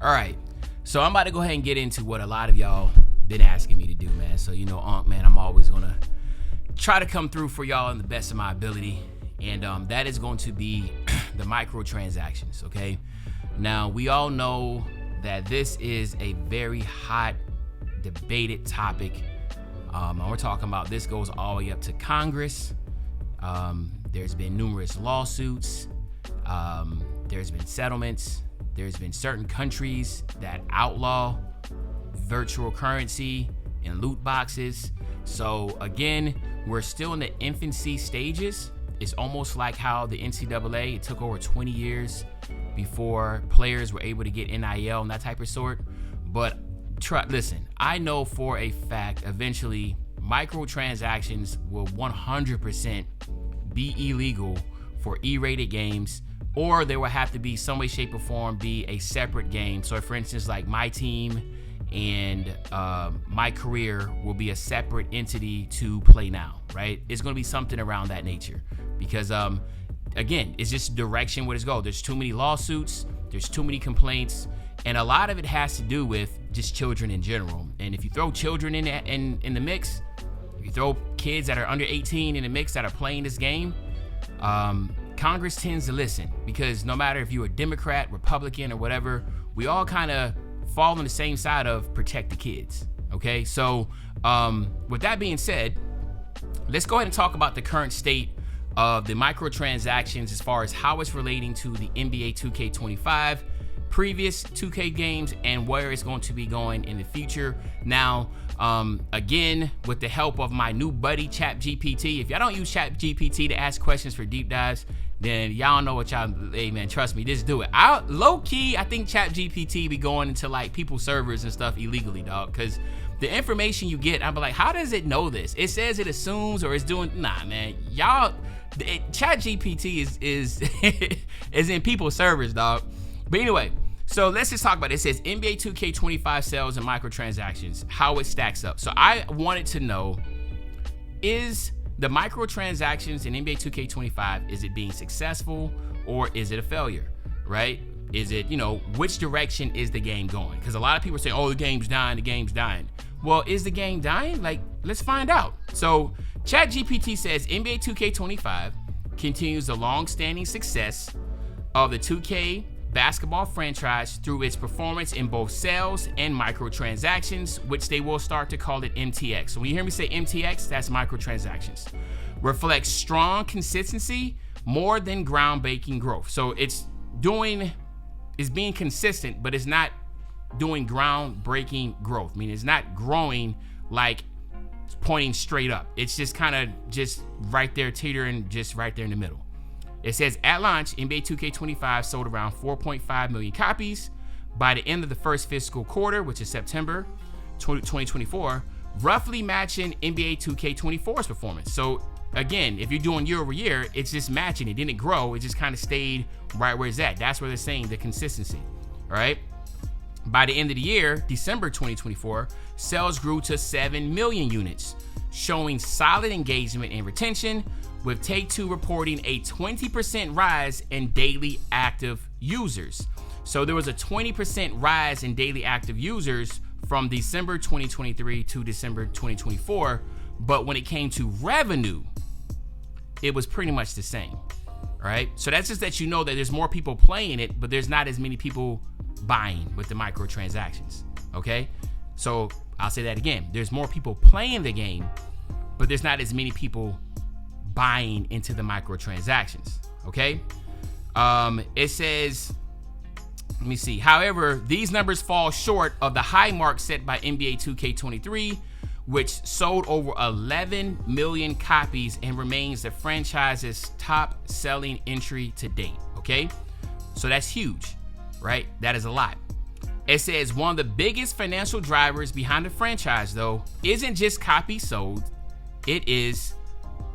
All right. So I'm about to go ahead and get into what a lot of y'all been asking me to do, man. So, man, I'm always going to try to come through for y'all in the best of my ability. And that is going to be the microtransactions, okay? Now, we all know that this is a very hot, debated topic. And we're talking about this goes all the way up to Congress. There's been numerous lawsuits. There's been settlements. There's been certain countries that outlaw virtual currency and loot boxes. So again, we're still in the infancy stages. It's almost like how the NCAA, it took over 20 years before players were able to get NIL and that type of sort. But listen, I know for a fact, eventually microtransactions will 100% be illegal for E-rated games, or there will have to be some way, shape, or form be a separate game. So for instance, like my team and my career will be a separate entity to play now, right? It's going to be something around that nature because, again, it's just direction where it's go. There's too many lawsuits, there's too many complaints, and a lot of it has to do with just children in general. And if you throw children in the mix, if you throw kids that are under 18 in the mix that are playing this game, Congress tends to listen because no matter if you're a Democrat, Republican, or whatever, we all kind of fall on the same side of protect the kids. Okay, so with that being said, let's go ahead and talk about the current state of the microtransactions as far as how it's relating to the NBA 2K25, previous 2K games, and where it's going to be going in the future. Now, again, with the help of my new buddy ChatGPT, if y'all don't use ChatGPT to ask questions for deep dives, then y'all know what y'all, hey man, trust me, just do it. Low key, I think ChatGPT be going into like people's servers and stuff illegally, dog, because the information you get, I'm like, how does it know this? It says it assumes or it's doing, nah, man, y'all, ChatGPT is is in people's servers, dog. But anyway, so let's just talk about it. It says NBA 2K25 sales and microtransactions, how it stacks up. So I wanted to know, is the microtransactions in NBA 2K25, is it being successful or is it a failure, right? Is it, which direction is the game going? Because a lot of people are saying, oh, the game's dying. Well, is the game dying? Like, let's find out. So ChatGPT says NBA 2K25 continues the long-standing success of the 2K basketball franchise through its performance in both sales and microtransactions, which they will start to call it MTX. So when you hear me say MTX, that's microtransactions. Reflects strong consistency more than groundbreaking growth. So it's being consistent, but it's not doing groundbreaking growth. I mean, it's not growing like pointing straight up. It's just kind of just right there, teetering just right there in the middle. It says at launch, NBA 2K25 sold around 4.5 million copies. By the end of the first fiscal quarter, which is September 2024, roughly matching NBA 2K24's performance. So again, if you're doing year over year, it's just matching. It didn't grow. It just kind of stayed right where it's at. That's where they're saying the consistency. All right. By the end of the year, December 2024, sales grew to 7 million units, showing solid engagement and retention, with Take-Two reporting a 20% rise in daily active users. So there was a 20% rise in daily active users from December 2023 to December 2024. But when it came to revenue, it was pretty much the same. All right. So that's just that that there's more people playing it, but there's not as many people buying with the microtransactions. Okay. So I'll say that again. There's more people playing the game, but there's not as many people buying into the microtransactions. Okay. It says, let me see. However, these numbers fall short of the high mark set by NBA 2K23, which sold over 11 million copies and remains the franchise's top selling entry to date. Okay. So that's huge, right? That is a lot. It says one of the biggest financial drivers behind the franchise, though, isn't just copies sold. It is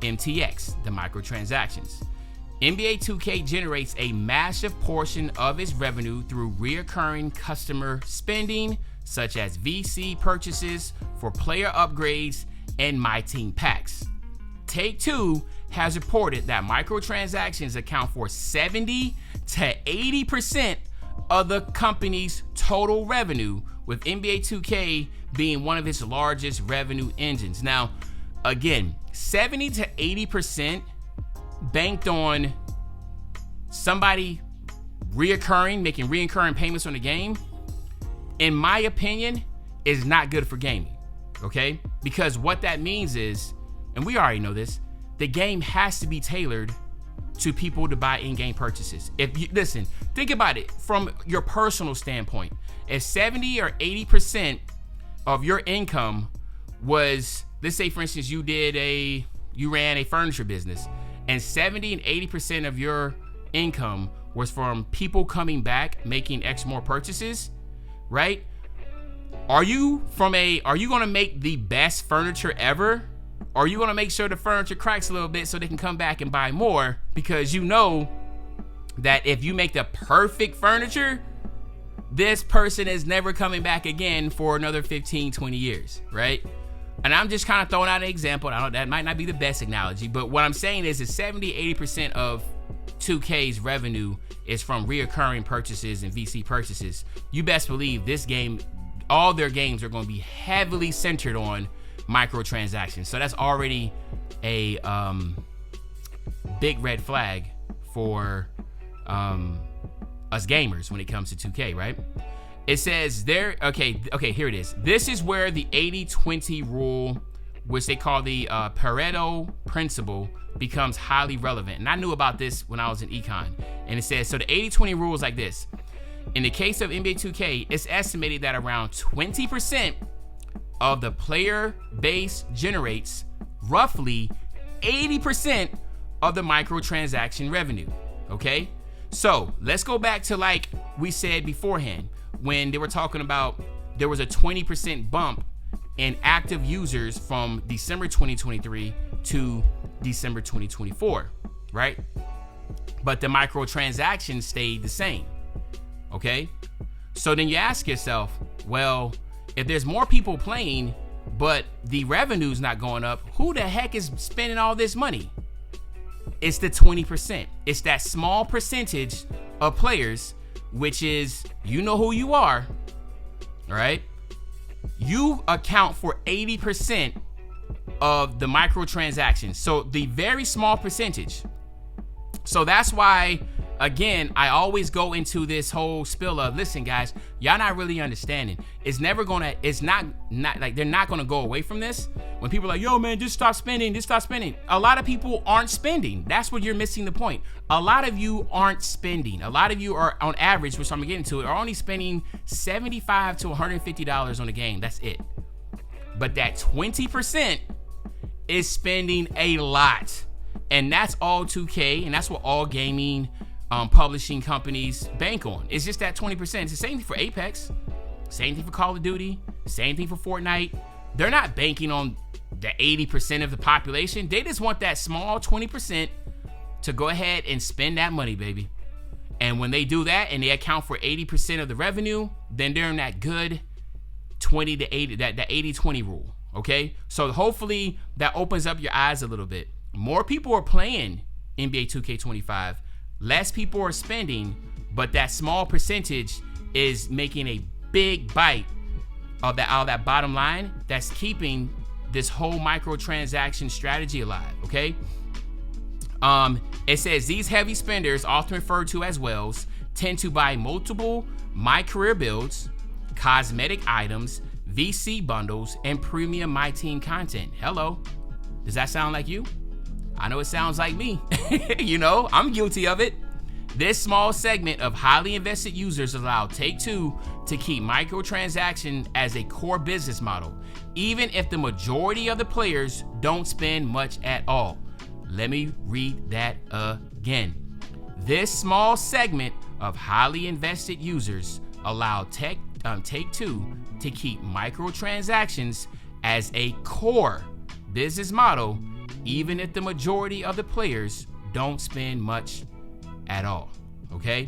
MTX, the microtransactions. NBA 2K generates a massive portion of its revenue through reoccurring customer spending, such as VC purchases for player upgrades and My Team packs. Take-Two has reported that microtransactions account for 70 to 80% of the company's total revenue, with NBA 2K being one of its largest revenue engines. Now, again, 70 to 80% banked on somebody making reoccurring payments on the game, in my opinion, is not good for gaming, okay? Because what that means is, and we already know this, the game has to be tailored to people to buy in-game purchases. If you listen, think about it from your personal standpoint. If 70 or 80% of your income was, let's say for instance, you ran a furniture business, and 70 and 80% of your income was from people coming back making X more purchases, right? Are you gonna make the best furniture ever? Or are you gonna make sure the furniture cracks a little bit so they can come back and buy more? Because you know that if you make the perfect furniture, this person is never coming back again for another 15, 20 years, right? And I'm just kind of throwing out an example. I know that might not be the best analogy, but what I'm saying is 70, 80% of 2K's revenue is from reoccurring purchases and VC purchases. You best believe this game, all their games are going to be heavily centered on microtransactions. So that's already a big red flag for us gamers when it comes to 2K, right? It says there, okay, here it is. This is where the 80-20 rule, which they call the Pareto principle, becomes highly relevant. And I knew about this when I was in econ. And it says, so the 80-20 rule is like this. In the case of NBA 2K, it's estimated that around 20% of the player base generates roughly 80% of the microtransaction revenue, okay? So let's go back to like we said beforehand, when they were talking about there was a 20% bump in active users from December 2023 to December 2024, right? But the microtransactions stayed the same, okay? So then you ask yourself, well, if there's more people playing, but the revenue's not going up, who the heck is spending all this money? It's the 20%. It's that small percentage of players, which is, you know who you are, all right? You account for 80% of the microtransactions. So the very small percentage. So that's why, again, I always go into this whole spill of, listen, guys, y'all not really understanding. It's not like they're not gonna go away from this. When people are like, yo, man, just stop spending. A lot of people aren't spending. That's what you're missing the point. A lot of you aren't spending. A lot of you are, on average, which I'm gonna get into it, are only spending $75 to $150 on a game. That's it. But that 20% is spending a lot. And that's all 2K, and that's what all gaming publishing companies bank on. It's just that 20%. It's the same thing for Apex, same thing for Call of Duty, same thing for Fortnite. They're not banking on the 80% of the population. They just want that small 20% to go ahead and spend that money, baby. And when they do that and they account for 80% of the revenue, then they're in that good 20 to 80, that 80-20 rule, okay? So hopefully that opens up your eyes a little bit. More people are playing NBA 2K25, less people are spending, but that small percentage is making a big bite of that bottom line that's keeping this whole microtransaction strategy alive, okay? It says these heavy spenders, often referred to as whales, tend to buy multiple My Career builds, cosmetic items, VC bundles, and premium My Team content. Hello, does that sound like you? I know it sounds like me. You know, I'm guilty of it. This small segment of highly invested users allow Take-Two to keep microtransaction as a core business model, even if the majority of the players don't spend much at all. Let me read that again. This small segment of highly invested users allow Take-Two to keep microtransactions as a core business model, even if the majority of the players don't spend much at all, okay?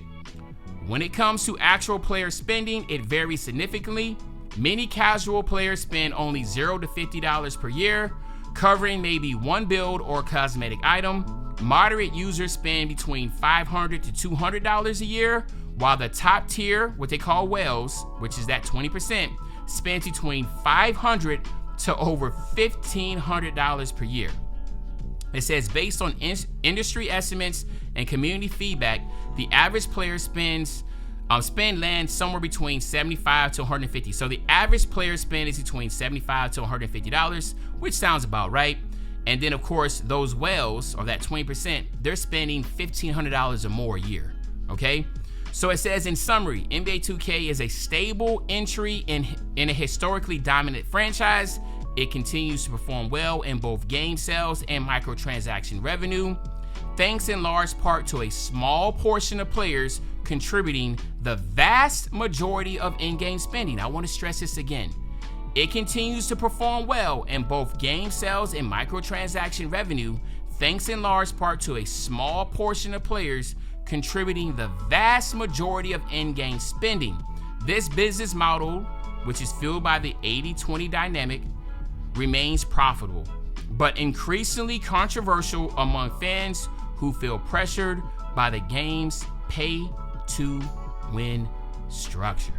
When it comes to actual player spending, it varies significantly. Many casual players spend only $0 to $50 per year, covering maybe one build or cosmetic item. Moderate users spend between $500 to $200 a year, while the top tier, what they call whales, which is that 20%, spends between $500 to over $1,500 per year. It says based on industry estimates and community feedback, the average player spend lands somewhere between $75 to $150. So the average player spend is between $75 to $150, which sounds about right. And then of course those whales, or that 20%, they're spending $1,500 or more a year. Okay. So it says in summary, NBA 2K is a stable entry in a historically dominant franchise. It continues to perform well in both game sales and microtransaction revenue, thanks in large part to a small portion of players contributing the vast majority of in-game spending. I want to stress this again. It continues to perform well in both game sales and microtransaction revenue, thanks in large part to a small portion of players contributing the vast majority of in-game spending. This business model, which is fueled by the 80-20 dynamic, remains profitable, but increasingly controversial among fans who feel pressured by the game's pay-to-win structure.